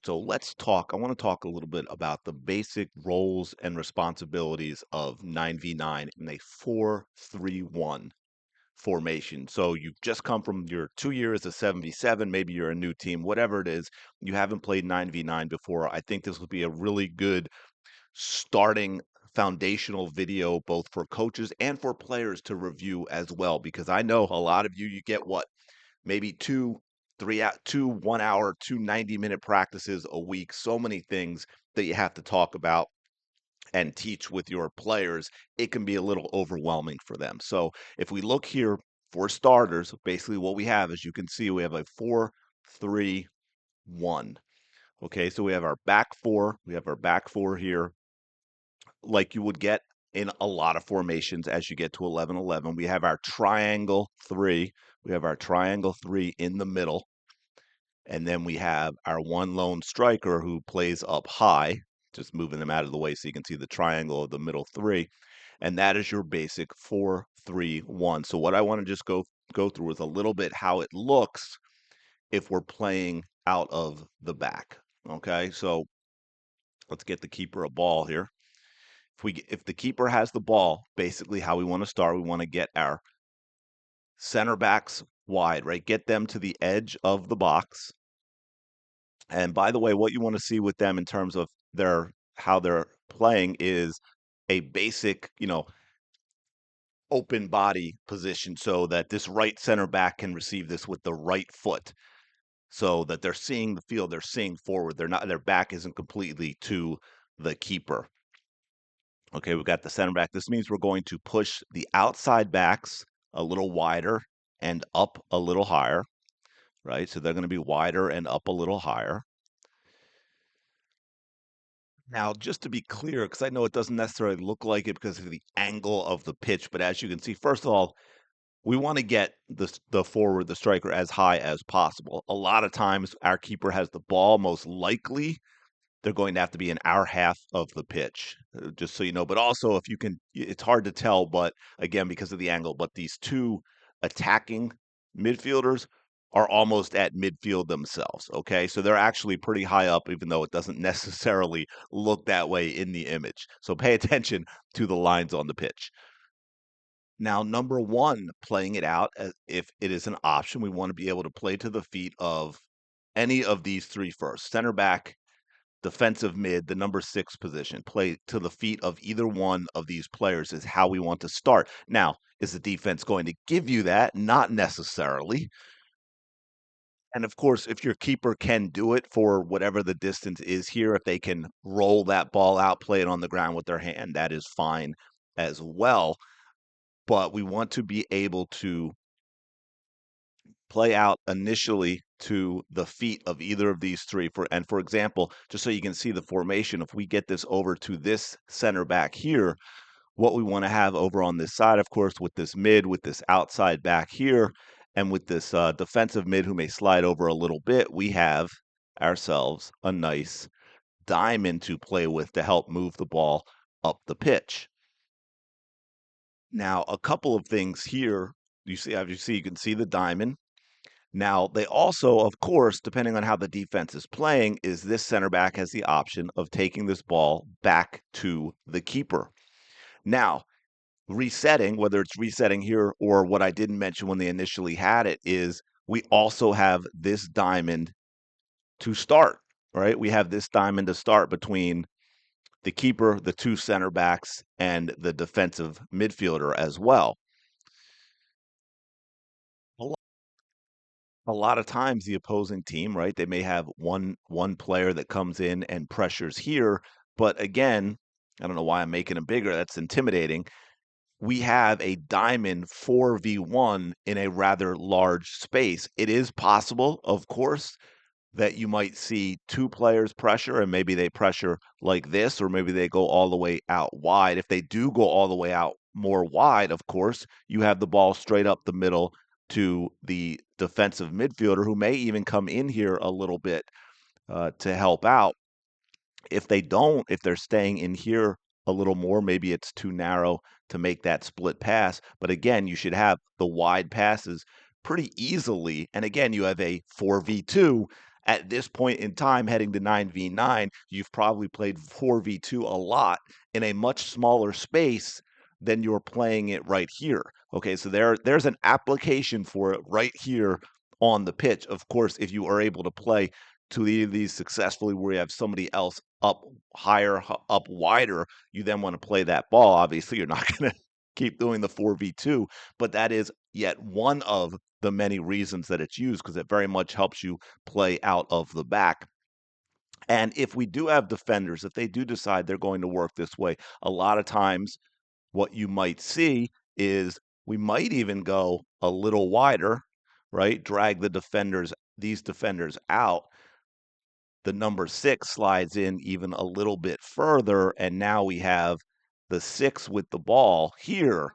So let's talk. I want to talk a little bit about the basic roles and responsibilities of 9v9 in a 4-3-1 formation. So you've just come from your 2 years of 7v7, maybe you're a new team, whatever it is, you haven't played 9v9 before. I think this will be a really good starting foundational video both for coaches and for players to review as well, because I know a lot of you get what, maybe two, 1 hour, 2 90-minute practices a week, so many things that you have to talk about and teach with your players, it can be a little overwhelming for them. So if we look here for starters, basically what we have, as you can see, we have a 4-3-1. Okay, so we have our back four. We have our back four here, like you would get in a lot of formations as you get to 11-11. We have our triangle three. We have our triangle three in the middle. And then we have our one lone striker who plays up high, just moving them out of the way so you can see the triangle of the middle three. And that is your basic 4-3-1. So what I want to just go through is a little bit how it looks if we're playing out of the back. Okay, so let's get the keeper a ball here. If the keeper has the ball, basically how we want to start, we want to get our center backs wide, right? Get them to the edge of the box. And by the way, what you want to see with them in terms of their how they're playing is a basic, open body position so that this right center back can receive this with the right foot so that they're seeing the field, they're seeing forward. They're not Their back isn't completely to the keeper. Okay, we've got the center back. This means we're going to push the outside backs a little wider and up a little higher, right? So they're going to be wider and up a little higher. Now, just to be clear, because I know it doesn't necessarily look like it because of the angle of the pitch, but as you can see, first of all, we want to get the forward, the striker, as high as possible. A lot of times, our keeper has the ball. Most likely, they're going to have to be in our half of the pitch, just so you know. But also, if you can, it's hard to tell, but again, because of the angle, but these two attacking midfielders are almost at midfield themselves. Okay. So they're actually pretty high up, even though it doesn't necessarily look that way in the image. So pay attention to the lines on the pitch. Now, number one, playing it out as if it is an option, we want to be able to play to the feet of any of these three first. Center back, defensive mid, the number 6 position, play to the feet of either one of these players is how we want to start. Now, is the defense going to give you that? Not necessarily. And of course, if your keeper can do it for whatever the distance is here, if they can roll that ball out, play it on the ground with their hand, that is fine as well. But we want to be able to play out initially to the feet of either of these three. For example, just so you can see the formation, if we get this over to this center back here, what we want to have over on this side, of course, with this mid, with this outside back here, and with this defensive mid who may slide over a little bit, we have ourselves a nice diamond to play with to help move the ball up the pitch. Now, a couple of things here. You can see the diamond. Now, they also, of course, depending on how the defense is playing, is this center back has the option of taking this ball back to the keeper. Now, resetting, whether it's resetting here or what I didn't mention when they initially had it, is we also have this diamond to start, right? We have this diamond to start between the keeper, the two center backs, and the defensive midfielder as well. A lot of times the opposing team, right? They may have one player that comes in and pressures here, but again, I don't know why I'm making them bigger. That's intimidating. We have a diamond 4v1 in a rather large space. It is possible, of course, that you might see two players pressure and maybe they pressure like this, or maybe they go all the way out wide. If they do go all the way out more wide, of course, you have the ball straight up the middle to the defensive midfielder who may even come in here a little bit to help out. If they don't, if they're staying in here a little more, maybe it's too narrow to make that split pass. But again, you should have the wide passes pretty easily. And again, you have a 4v2 At this point in time, heading to 9v9, you've probably played 4v2 a lot in a much smaller space than you're playing it right here. Okay, so there's an application for it right here on the pitch. Of course, if you are able to play to these successfully where you have somebody else up higher, up wider, you then want to play that ball. Obviously, you're not going to keep doing the 4v2, but that is yet one of the many reasons that it's used because it very much helps you play out of the back. And if we do have defenders, if they do decide they're going to work this way, a lot of times what you might see is we might even go a little wider, right? Drag these defenders out. The number 6 slides in even a little bit further, and now we have the 6 with the ball here,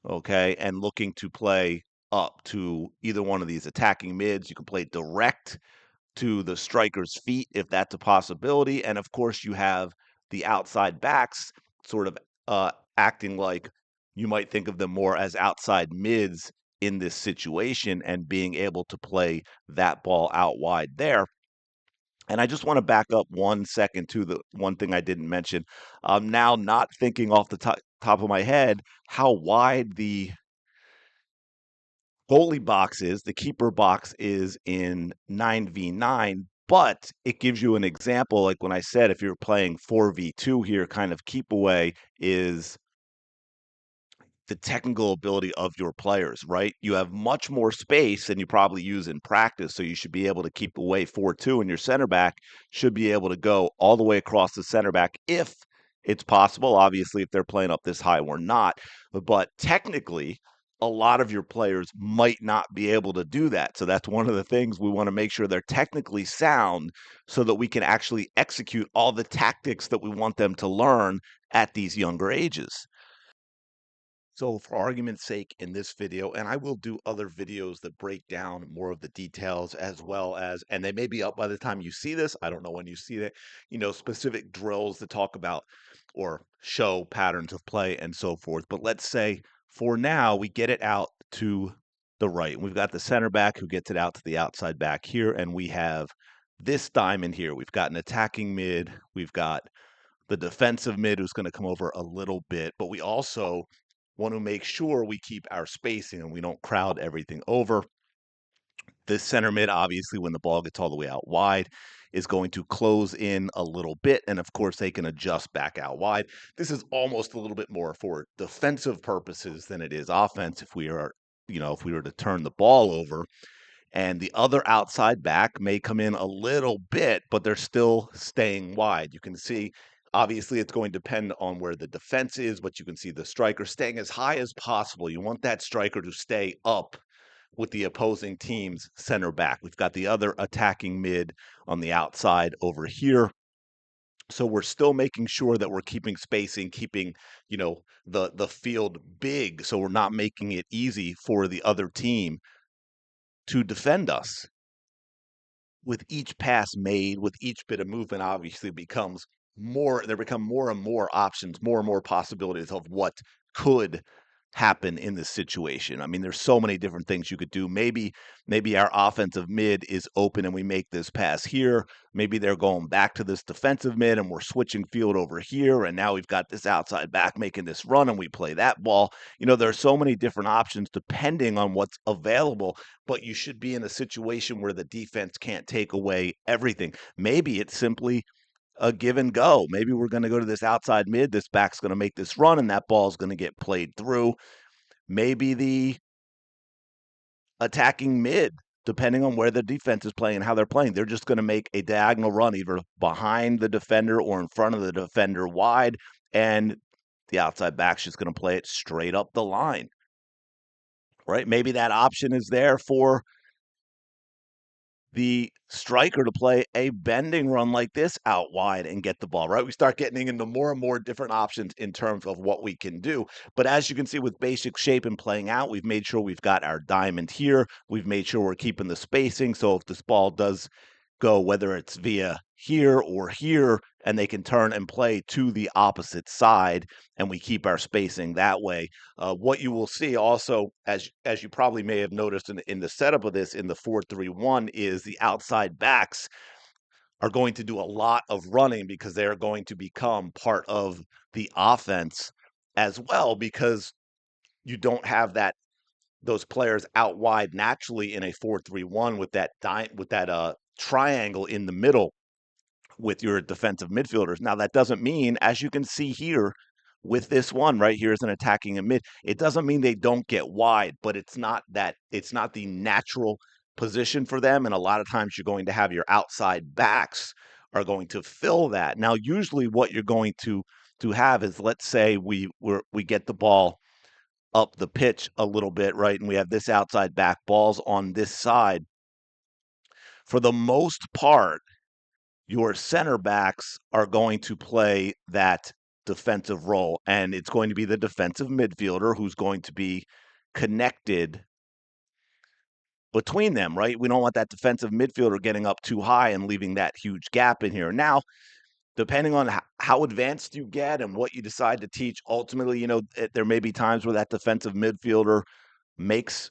okay, and looking to play up to either one of these attacking mids. You can play direct to the striker's feet if that's a possibility. And of course, you have the outside backs sort of acting like you might think of them more as outside mids in this situation and being able to play that ball out wide there. And I just want to back up 1 second to the one thing I didn't mention. I'm now not thinking off the top of my head how wide the goalie box is, the keeper box is in 9v9, but it gives you an example. Like when I said, if you're playing 4v2 here, kind of keep away is the technical ability of your players, right? You have much more space than you probably use in practice, so you should be able to keep away 4-2, and your center back should be able to go all the way across the center back if it's possible. Obviously, if they're playing up this high, we're not. But technically, a lot of your players might not be able to do that. So that's one of the things we want to make sure they're technically sound so that we can actually execute all the tactics that we want them to learn at these younger ages. So for argument's sake in this video, and I will do other videos that break down more of the details as well as, and they may be up by the time you see this. I don't know when you see that, specific drills that talk about or show patterns of play and so forth. But let's say for now, we get it out to the right. We've got the center back who gets it out to the outside back here, and we have this diamond here. We've got an attacking mid. We've got the defensive mid who's going to come over a little bit, but we also want to make sure we keep our spacing and we don't crowd everything over. The center mid, obviously, when the ball gets all the way out wide, is going to close in a little bit. And of course, they can adjust back out wide. This is almost a little bit more for defensive purposes than it is offense if we are, if we were to turn the ball over. And the other outside back may come in a little bit, but they're still staying wide. You can see, obviously, it's going to depend on where the defense is, but you can see the striker staying as high as possible. You want that striker to stay up with the opposing team's center back. We've got the other attacking mid on the outside over here. So we're still making sure that we're keeping spacing, keeping, the field big, so we're not making it easy for the other team to defend us. With each pass made, with each bit of movement, obviously there become more and more options, more and more possibilities of what could happen in this situation. I mean, there's so many different things you could do. Maybe our offensive mid is open and we make this pass here. Maybe they're going back to this defensive mid and we're switching field over here. And now we've got this outside back making this run and we play that ball. There's so many different options depending on what's available, but you should be in a situation where the defense can't take away everything. Maybe it's simply a give and go. Maybe we're going to go to this outside mid. This back's going to make this run, and that ball's going to get played through. Maybe the attacking mid, depending on where the defense is playing and how they're playing, they're just going to make a diagonal run either behind the defender or in front of the defender wide, and the outside back's just going to play it straight up the line. Right? Maybe that option is there for the striker to play a bending run like this out wide and get the ball, right? We start getting into more and more different options in terms of what we can do. But as you can see with basic shape and playing out, we've made sure we've got our diamond here. We've made sure we're keeping the spacing. So if this ball does go, whether it's via here or here, and they can turn and play to the opposite side, and we keep our spacing that way. What you will see also, as you probably may have noticed in the setup of this in the 4-3-1, is the outside backs are going to do a lot of running because they are going to become part of the offense as well, because you don't have those players out wide naturally in a 4-3-1 with that triangle in the middle with your defensive midfielders. Now, that doesn't mean, as you can see here with this one right here, is an attacking a mid. It doesn't mean they don't get wide, but it's not the natural position for them. And a lot of times you're going to have your outside backs are going to fill that. Now, usually what you're going to have is, let's say we get the ball up the pitch a little bit, right? And we have this outside back, balls on this side. For the most part, your center backs are going to play that defensive role, and it's going to be the defensive midfielder who's going to be connected between them, right? We don't want that defensive midfielder getting up too high and leaving that huge gap in here. Now, depending on how advanced you get and what you decide to teach, ultimately, there may be times where that defensive midfielder makes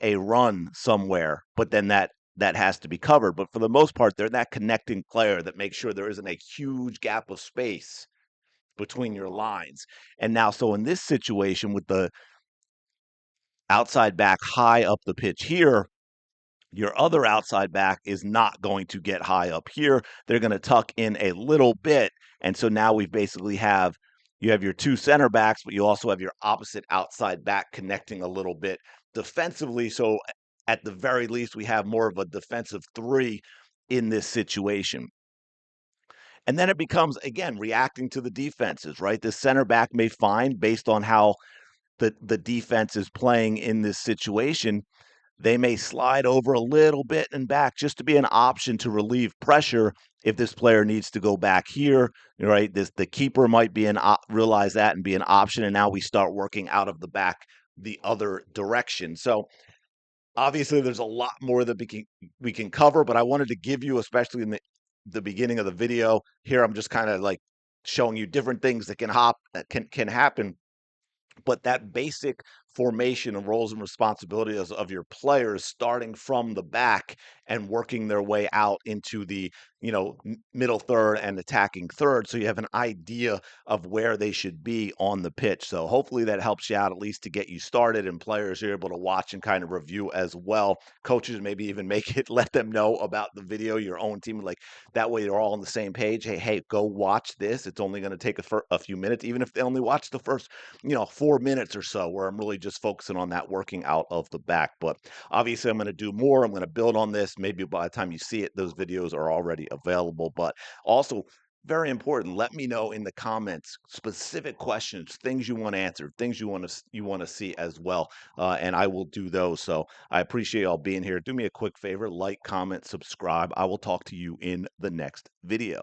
a run somewhere, but then that has to be covered. But for the most part, they're that connecting player that makes sure there isn't a huge gap of space between your lines. And now, so in this situation with the outside back high up the pitch here, your other outside back is not going to get high up here. They're going to tuck in a little bit. And so now we basically you have your two center backs, but you also have your opposite outside back connecting a little bit defensively. So at the very least, we have more of a defensive three in this situation. And then it becomes, again, reacting to the defenses, right? The center back may find, based on how the defense is playing in this situation, they may slide over a little bit and back just to be an option to relieve pressure if this player needs to go back here, right? The keeper might be realize that and be an option, and now we start working out of the back the other direction. So obviously there's a lot more that we can cover, but I wanted to give you, especially in the beginning of the video here, I'm just kind of like showing you different things that can happen. But that basic formation of roles and responsibilities of your players, starting from the back and working their way out into the middle third and attacking third, so you have an idea of where they should be on the pitch. So hopefully that helps you out, at least to get you started, and players are able to watch and kind of review as well. Coaches maybe even let them know about the video, your own team, like that way they're all on the same page. Hey, go watch this. It's only going to take a few minutes, even if they only watch the first 4 minutes or so, where I'm really just focusing on that working out of the back. But obviously I'm going to do more. I'm going to build on this. Maybe by the time you see it, those videos are already available. But also, very important, let me know in the comments specific questions, things you want answered, things you want to see as well, and I will do those. So I appreciate y'all being here. Do me a quick favor: like, comment, subscribe. I will talk to you in the next video.